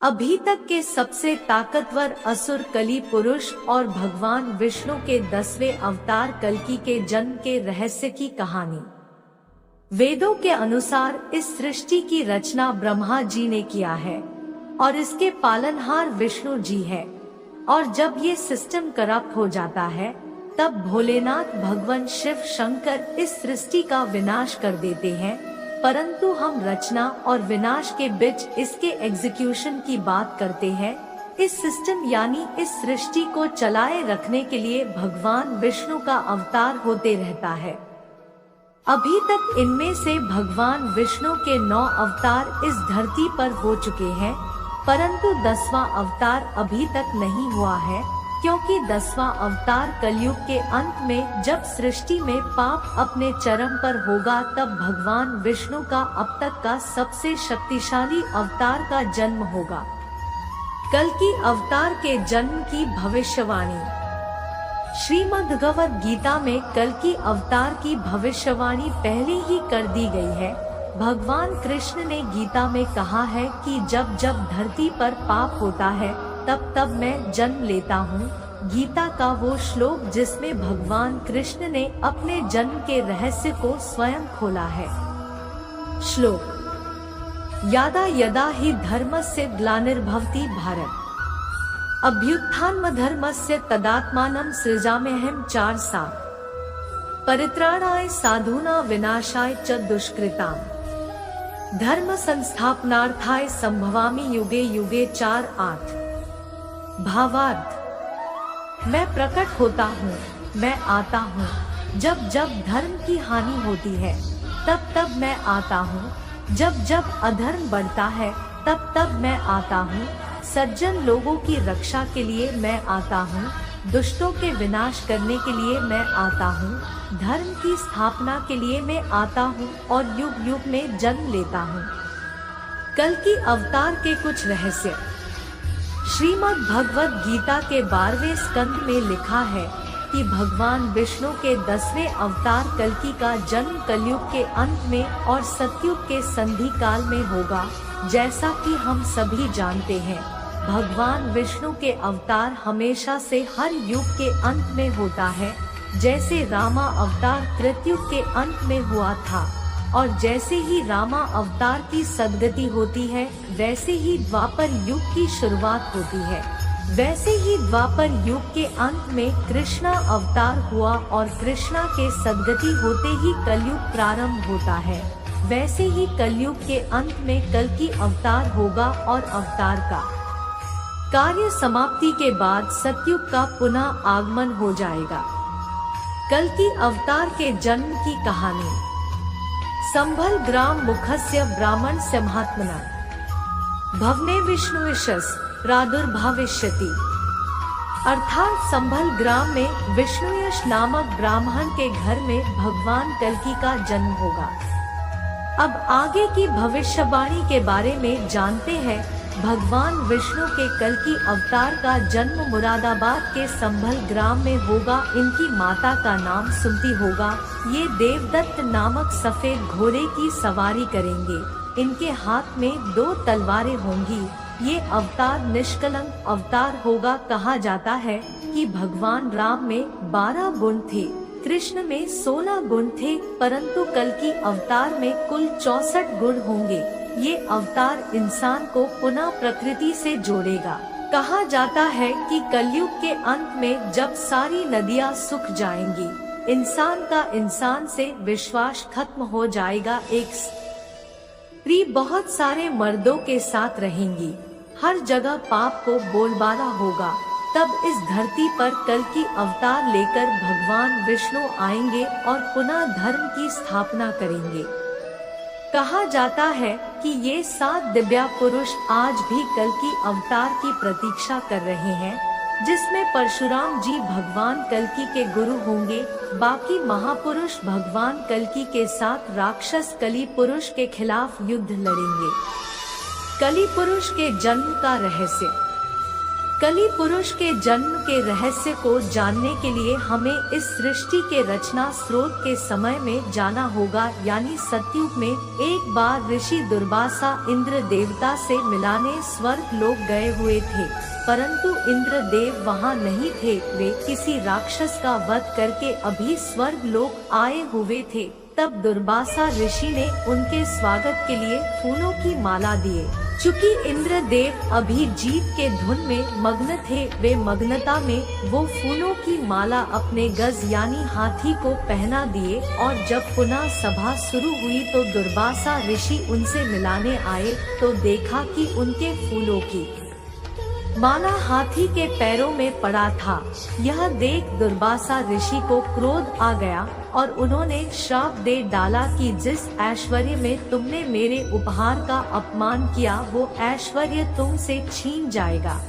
अभी तक के सबसे ताकतवर असुर कली पुरुष और भगवान विष्णु के 10वें अवतार कल्कि के जन्म के रहस्य की कहानी। वेदों के अनुसार इस सृष्टि की रचना ब्रह्मा जी ने किया है और इसके पालनहार विष्णु जी है। और जब ये सिस्टम करप्ट हो जाता है तब भोलेनाथ भगवान शिव शंकर इस सृष्टि का विनाश कर देते हैं। परंतु हम रचना और विनाश के बीच इसके एग्जीक्यूशन की बात करते हैं। इस सिस्टम यानी इस सृष्टि को चलाए रखने के लिए भगवान विष्णु का अवतार होते रहता है। अभी तक इनमें से भगवान विष्णु के 9 अवतार इस धरती पर हो चुके हैं, परंतु 10वां अवतार अभी तक नहीं हुआ है, क्योंकि 10वां अवतार कलयुग के अंत में जब सृष्टि में पाप अपने चरम पर होगा तब भगवान विष्णु का अब तक का सबसे शक्तिशाली अवतार का जन्म होगा। कल्कि अवतार के जन्म की भविष्यवाणी। श्रीमद् भगवद गीता में कल्कि अवतार की भविष्यवाणी पहले ही कर दी गई है। भगवान कृष्ण ने गीता में कहा है कि जब जब धरती पर पाप होता है तब तब मैं जन्म लेता हूँ। गीता का वो श्लोक जिसमें भगवान कृष्ण ने अपने जन्म के रहस्य को स्वयं खोला है। श्लोक यदा यदा हि धर्मस्य ग्लानिर्भवति भारत अभ्युत्थानमधर्मस्य तदात्मानं सृजाम्यहं 4:7 परित्राणाय साधूनां विनाशाय च दुष्कृताम् धर्म संस्थापनार्थाय संभवामि युगे युगे 4:8 भावार्थ मैं प्रकट होता हूँ, मैं आता हूँ। जब जब धर्म की हानि होती है तब तब मैं आता हूँ। जब जब अधर्म बढ़ता है तब तब मैं आता हूँ। सज्जन लोगों की रक्षा के लिए मैं आता हूँ, दुष्टों के विनाश करने के लिए मैं आता हूँ, धर्म की स्थापना के लिए मैं आता हूँ और युग युग में जन्म लेता हूँ। कल्कि अवतार के कुछ रहस्य। श्रीमद् भगवद गीता के 12वें स्कंद में लिखा है कि भगवान विष्णु के 10वें अवतार कल्कि का जन्म कलयुग के अंत में और सतयुग के संधि काल में होगा। जैसा कि हम सभी जानते हैं, भगवान विष्णु के अवतार हमेशा से हर युग के अंत में होता है। जैसे रामा अवतार त्रेतयुग के अंत में हुआ था और जैसे ही रामा अवतार की सद्गति होती है वैसे ही द्वापर युग की शुरुआत होती है। वैसे ही द्वापर युग के अंत में कृष्णा अवतार हुआ और कृष्णा के सद्गति होते ही कलयुग प्रारंभ होता है। वैसे ही कलयुग के अंत में कल्कि अवतार होगा और अवतार का कार्य समाप्ति के बाद सतयुग का पुनः आगमन हो जाएगा। कल्कि अवतार के जन्म की कहानी। संभल ग्राम मुखस्य ब्राह्मणस्य महात्मना भवने विष्णुयशस् प्रादुर्भविष्यति। अर्थात संभल ग्राम में विष्णुयश नामक ब्राह्मण के घर में भगवान कल्कि का जन्म होगा। अब आगे की भविष्यवाणी के बारे में जानते हैं। भगवान विष्णु के कल्कि अवतार का जन्म मुरादाबाद के संभल ग्राम में होगा। इनकी माता का नाम सुमति होगा। ये देवदत्त नामक सफेद घोड़े की सवारी करेंगे। इनके हाथ में 2 तलवारें होंगी। ये अवतार निष्कलंक अवतार होगा। कहा जाता है कि भगवान राम में 12 गुण थे, कृष्ण में 16 गुण थे, परंतु कल्कि अवतार में कुल 64 गुण होंगे। ये अवतार इंसान को पुनः प्रकृति से जोड़ेगा। कहा जाता है कि कलयुग के अंत में जब सारी नदियां सूख जाएंगी, इंसान का इंसान से विश्वास खत्म हो जाएगा। एक स्त्री बहुत सारे मर्दों के साथ रहेंगी। हर जगह पाप को बोलबाला होगा। तब इस धरती पर कल्कि अवतार लेकर भगवान विष्णु आएंगे और पुनः धर्म की स्थापना करेंगे। कहा जाता है कि ये 7 दिव्या पुरुष आज भी कल्कि अवतार की प्रतीक्षा कर रहे हैं, जिसमें परशुराम जी भगवान कल्कि के गुरु होंगे। बाकी महापुरुष भगवान कल्कि के साथ राक्षस कली पुरुष के खिलाफ युद्ध लड़ेंगे। कली पुरुष के जन्म का रहस्य। कली पुरुष के जन्म के रहस्य को जानने के लिए हमें इस सृष्टि के रचना स्रोत के समय में जाना होगा, यानी सतयुग में। एक बार ऋषि दुर्वासा इंद्र देवता से मिलाने स्वर्ग लोक गए हुए थे, परंतु इंद्र देव वहाँ नहीं थे। वे किसी राक्षस का वध करके अभी स्वर्ग लोक आए हुए थे। तब दुर्वासा ऋषि ने उनके स्वागत के लिए फूलों की माला दिए। चूँकि इंद्र देव अभी जीत के धुन में मग्न थे, वे मग्नता में वो फूलों की माला अपने गज यानी हाथी को पहना दिए। और जब पुनः सभा शुरू हुई तो दुर्वासा ऋषि उनसे मिलाने आए तो देखा कि उनके फूलों की माला हाथी के पैरों में पड़ा था। यह देख दुर्वासा ऋषि को क्रोध आ गया और उन्होंने श्राप दे डाला कि जिस ऐश्वर्य में तुमने मेरे उपहार का अपमान किया वो ऐश्वर्य तुमसे छीन जाएगा।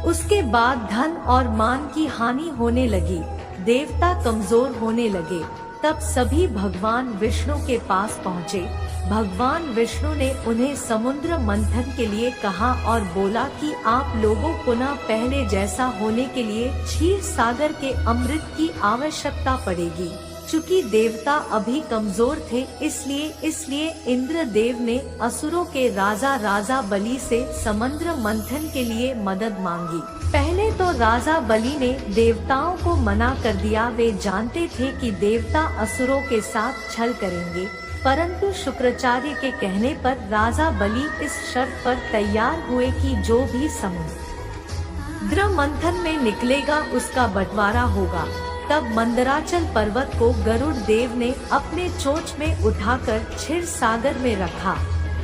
उसके बाद धन और मान की हानि होने लगी, देवता कमजोर होने लगे। तब सभी भगवान विष्णु के पास पहुँचे। भगवान विष्णु ने उन्हें समुद्र मंथन के लिए कहा और बोला कि आप लोगों पुनः पहले जैसा होने के लिए क्षीर सागर के अमृत की आवश्यकता पड़ेगी। चूँकि देवता अभी कमजोर थे, इसलिए इंद्र देव ने असुरों के राजा बलि से समुद्र मंथन के लिए मदद मांगी। पहले तो राजा बलि ने देवताओं को मना कर दिया। वे जानते थे कि देवता असुरों के साथ छल करेंगे, परंतु शुक्राचार्य के कहने पर राजा बलि इस शर्त पर तैयार हुए कि जो भी समुद्र मंथन में निकलेगा उसका बंटवारा होगा। तब मंदराचल पर्वत को गरुड़ देव ने अपने चोंच में उठाकर क्षीर सागर में रखा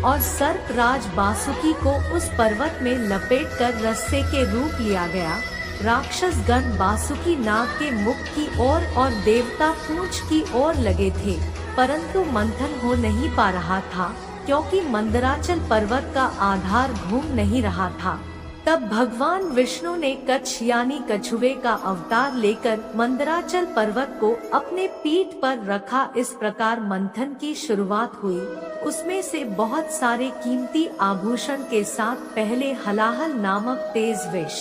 और सर्पराज बासुकी को उस पर्वत में लपेटकर रस्से के रूप लिया गया। राक्षस गण बासुकी नाग के मुख की ओर और देवता पूंछ की ओर लगे थे, परंतु मंथन हो नहीं पा रहा था क्योंकि मंदराचल पर्वत का आधार घूम नहीं रहा था। तब भगवान विष्णु ने कच्छ यानी कछुए का अवतार लेकर मंदराचल पर्वत को अपने पीठ पर रखा। इस प्रकार मंथन की शुरुआत हुई। उसमें से बहुत सारे कीमती आभूषण के साथ पहले हलाहल नामक तेज विष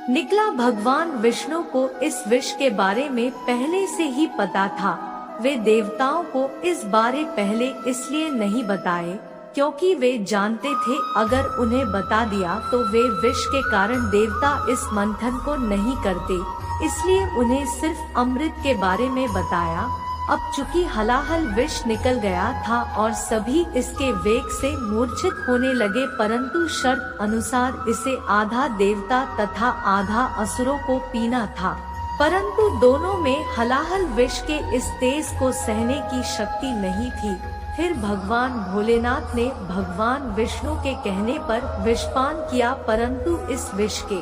निकला। भगवान विष्णु को इस विष के बारे में पहले से ही पता था। वे देवताओं को इस बारे पहले इसलिए नहीं बताए क्योंकि वे जानते थे अगर उन्हें बता दिया तो वे विष के कारण देवता इस मंथन को नहीं करते, इसलिए उन्हें सिर्फ अमृत के बारे में बताया। अब चूंकि हलाहल विष निकल गया था और सभी इसके वेग से मूर्छित होने लगे, परंतु शर्त अनुसार इसे आधा देवता तथा आधा असुरों को पीना था। परंतु दोनों में हलाहल विष के इस तेज को सहने की शक्ति नहीं थी। फिर भगवान भोलेनाथ ने भगवान विष्णु के कहने पर विषपान किया, परंतु इस विष के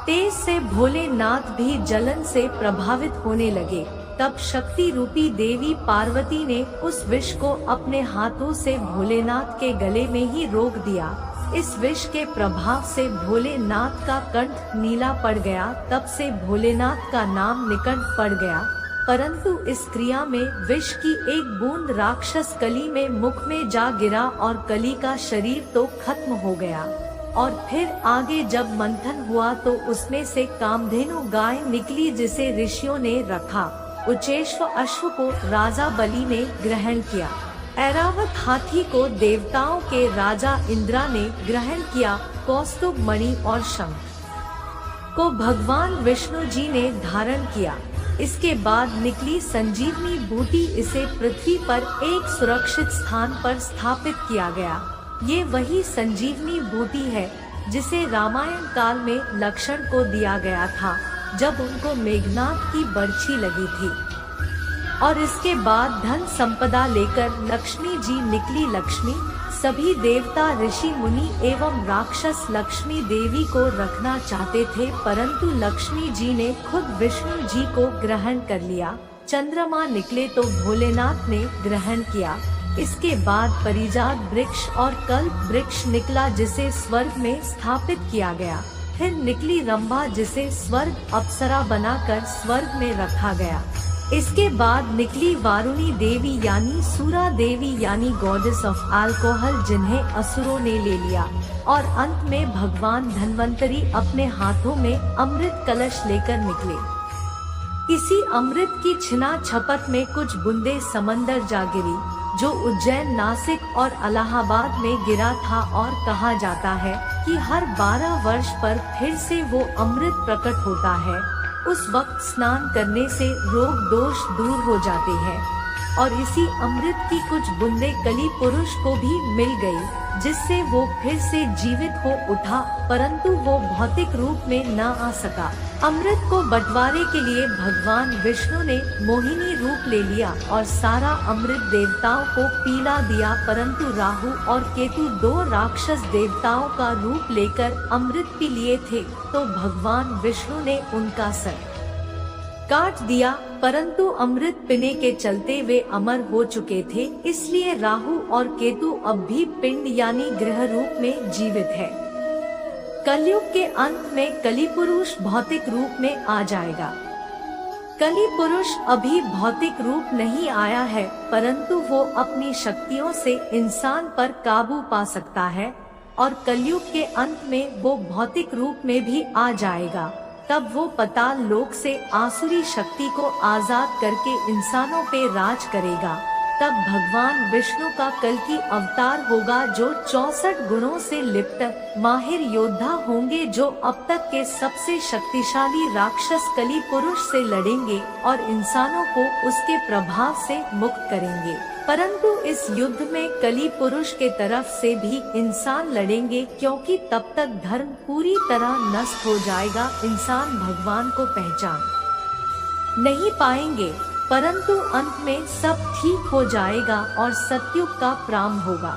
तेज से भोलेनाथ भी जलन से प्रभावित होने लगे। तब शक्ति रूपी देवी पार्वती ने उस विष को अपने हाथों से भोलेनाथ के गले में ही रोक दिया। इस विष के प्रभाव से भोलेनाथ का कंठ नीला पड़ गया। तब से भोलेनाथ का नाम निकट पड़ गया। परंतु इस क्रिया में विष की एक बूंद राक्षस कली में मुख में जा गिरा और कली का शरीर तो खत्म हो गया। और फिर आगे जब मंथन हुआ तो उसमें से कामधेनु गाय निकली जिसे ऋषियों ने रखा। उच्चैश्व अश्व को राजा बलि ने ग्रहण किया। ऐरावत हाथी को देवताओं के राजा इंद्रा ने ग्रहण किया। कौस्तुभ मणि और शंख को भगवान विष्णु जी ने धारण किया। इसके बाद निकली संजीवनी बूटी, इसे पृथ्वी पर एक सुरक्षित स्थान पर स्थापित किया गया। ये वही संजीवनी बूटी है जिसे रामायण काल में लक्ष्मण को दिया गया था जब उनको मेघनाथ की बरछी लगी थी। और इसके बाद धन संपदा लेकर लक्ष्मी जी निकली। लक्ष्मी सभी देवता ऋषि मुनि एवं राक्षस लक्ष्मी देवी को रखना चाहते थे, परंतु लक्ष्मी जी ने खुद विष्णु जी को ग्रहण कर लिया। चंद्रमा निकले तो भोलेनाथ ने ग्रहण किया। इसके बाद परिजात वृक्ष और कल्प वृक्ष निकला जिसे स्वर्ग में स्थापित किया गया। फिर निकली रंभा जिसे स्वर्ग अप्सरा बनाकर स्वर्ग में रखा गया। इसके बाद निकली वारुणी देवी यानी सूरा देवी यानी गॉडेस ऑफ अल्कोहल, जिन्हें असुरों ने ले लिया, और अंत में भगवान धन्वंतरी अपने हाथों में अमृत कलश लेकर निकले। इसी अमृत की छिना छपत में कुछ बूंदे समंदर जा गिरी, जो उज्जैन, नासिक और इलाहाबाद में गिरा था, और कहा जाता है कि हर 12 वर्ष पर फिर से वो अमृत प्रकट होता है। उस वक्त स्नान करने से रोग दोष दूर हो जाते हैं, और इसी अमृत की कुछ बूंदे कली पुरुष को भी मिल गई, जिससे वो फिर से जीवित हो उठा, परंतु वो भौतिक रूप में न आ सका। अमृत को बंटवारे के लिए भगवान विष्णु ने मोहिनी रूप ले लिया और सारा अमृत देवताओं को पिला दिया, परंतु राहु और केतु 2 राक्षस देवताओं का रूप लेकर अमृत पी लिए थे, तो भगवान विष्णु ने उनका सर काट दिया, परंतु अमृत पीने के चलते वे अमर हो चुके थे, इसलिए राहु और केतु अब भी पिंड यानी ग्रह रूप में जीवित है। कलयुग के अंत में कली पुरुष भौतिक रूप में आ जाएगा। कली पुरुष अभी भौतिक रूप नहीं आया है, परंतु वो अपनी शक्तियों से इंसान पर काबू पा सकता है, और कलयुग के अंत में वो भौतिक रूप में भी आ जाएगा। तब वो पाताल लोक से आसुरी शक्ति को आजाद करके इंसानों पे राज करेगा। तब भगवान विष्णु का कल्कि अवतार होगा, जो 64 गुणों से लिप्त माहिर योद्धा होंगे, जो अब तक के सबसे शक्तिशाली राक्षस कली पुरुष से लड़ेंगे और इंसानों को उसके प्रभाव से मुक्त करेंगे। परंतु इस युद्ध में कली पुरुष के तरफ से भी इंसान लड़ेंगे, क्योंकि तब तक धर्म पूरी तरह नष्ट हो जाएगा। इंसान भगवान को पहचान नहीं पाएंगे, परंतु अंत में सब ठीक हो जाएगा और सतयुग का प्रारंभ होगा।